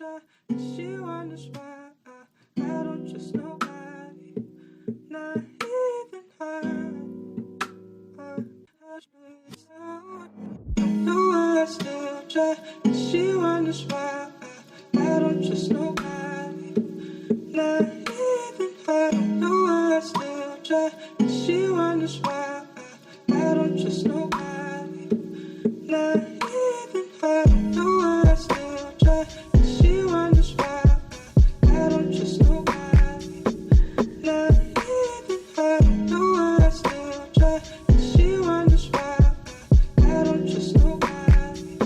She wonders why I don't trust nobody, not even her. I still try. She wonders why I don't trust nobody, not even her. I still try. She wonders why I don't trust nobody, not even her. I still try. She wonders why I don't trust nobody, not even her. I still try. She wonders why I don't trust nobody,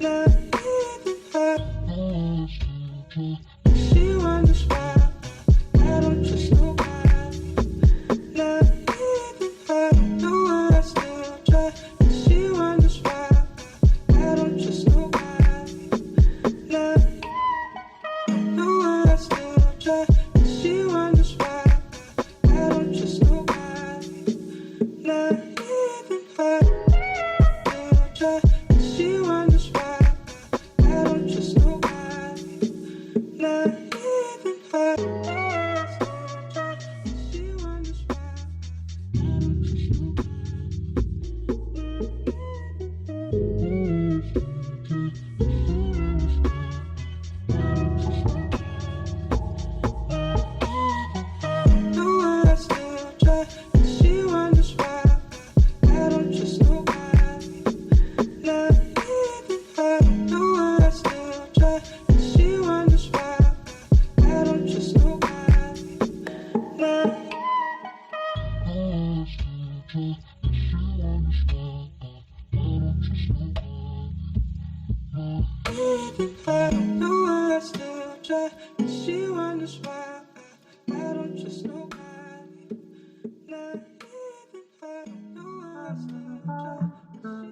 not even her. She wonders why I don't trust nobody, not even her. I still try. She wonders why I don't trust nobody, not. I still try. She wonders why I don't trust nobody, not even her. Still try. She wonders why I don't trust nobody, not even her. Still try. She wonders why I don't trust I still try. She wonders why I don't trust nobody, not even her. I still try. She wonders why I don't trust nobody, not. Even her. I still try. She wonders why I don't trust nobody, not even her. I still try. She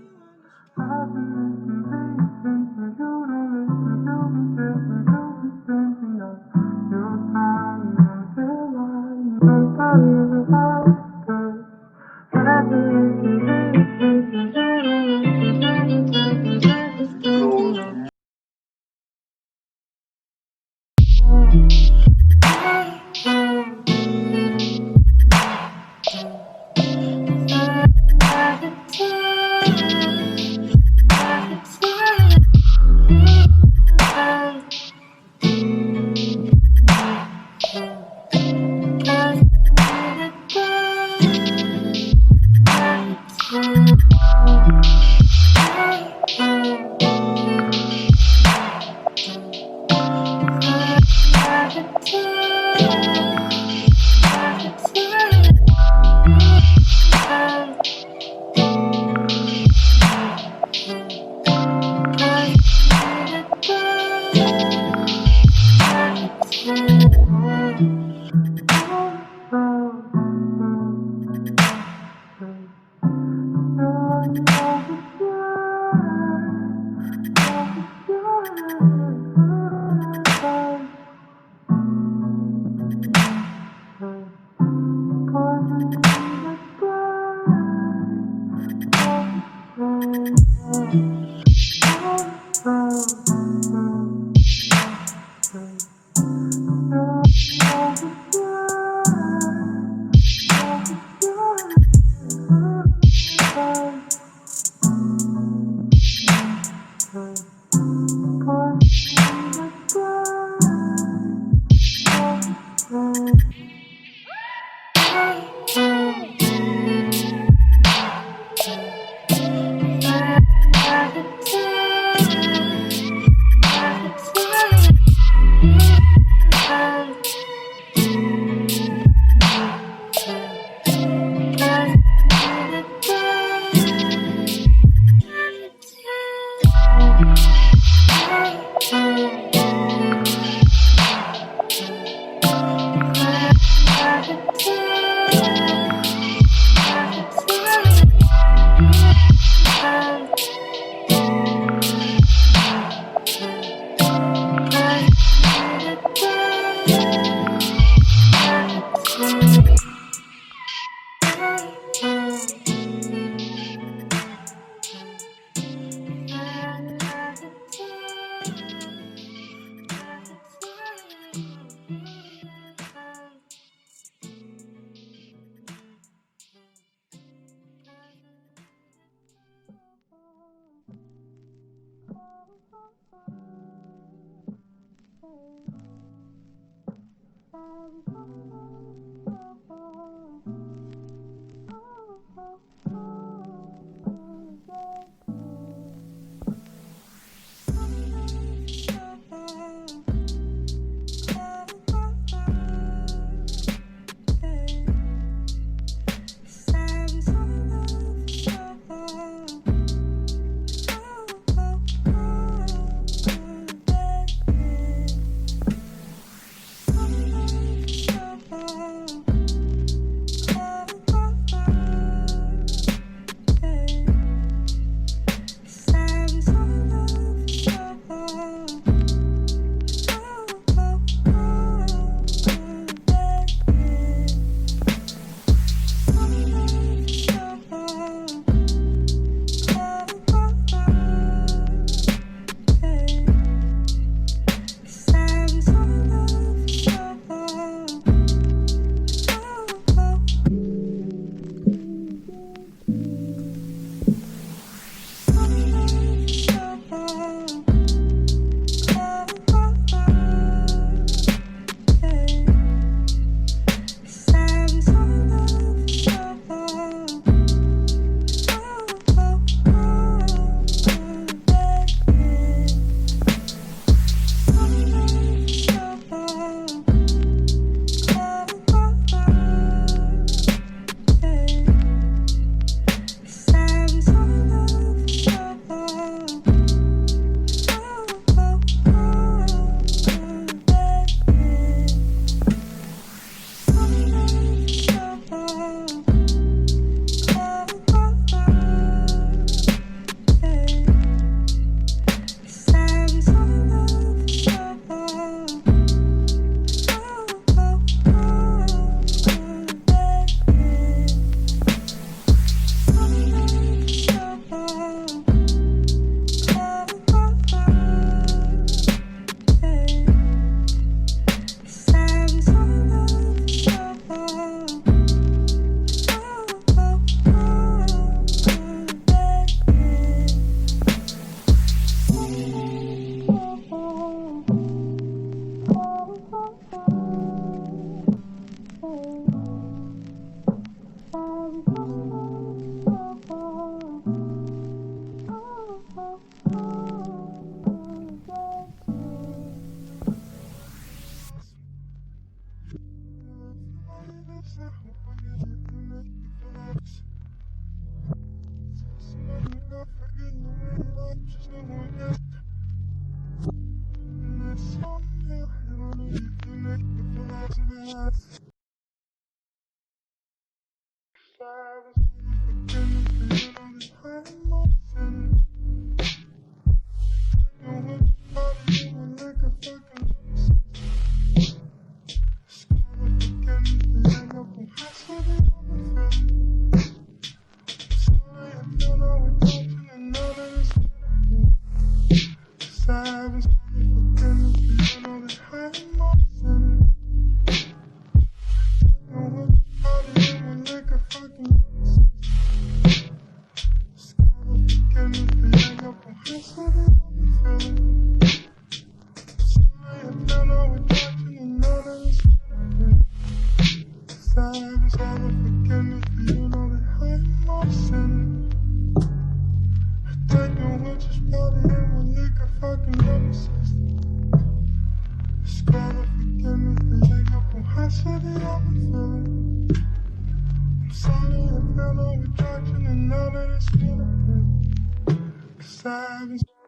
wonders. Silence.